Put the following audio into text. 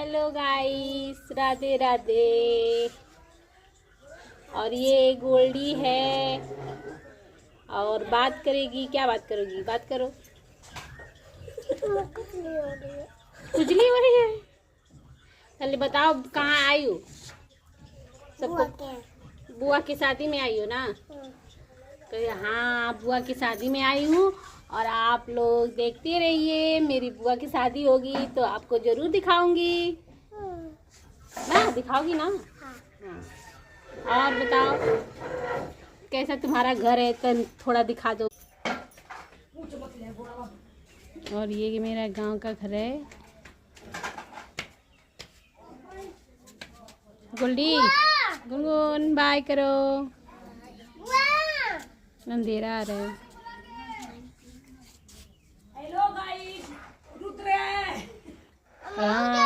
Hello guys, Radhe Radhe. और ये गोल्डी है और बात करेगी। क्या बात करोगी? बात करो। खुजली हो रही है। चलिए बताओ, कहाँ आई हो? सबको बुआ की शादी में आई हो ना? तो हाँ, बुआ की शादी में आई हूँ और आप लोग देखते रहिए। मेरी बुआ की शादी होगी तो आपको जरूर दिखाऊंगी ना। दिखाओगी ना? हाँ। और बताओ, कैसा तुम्हारा घर है? तो थोड़ा दिखा दो। और ये मेरा गांव का घर है। गोल्डी, गुनगुन बाय करो। अंधेरा आ रहा है। हेलो गाइस, रुद्र है। हाँ,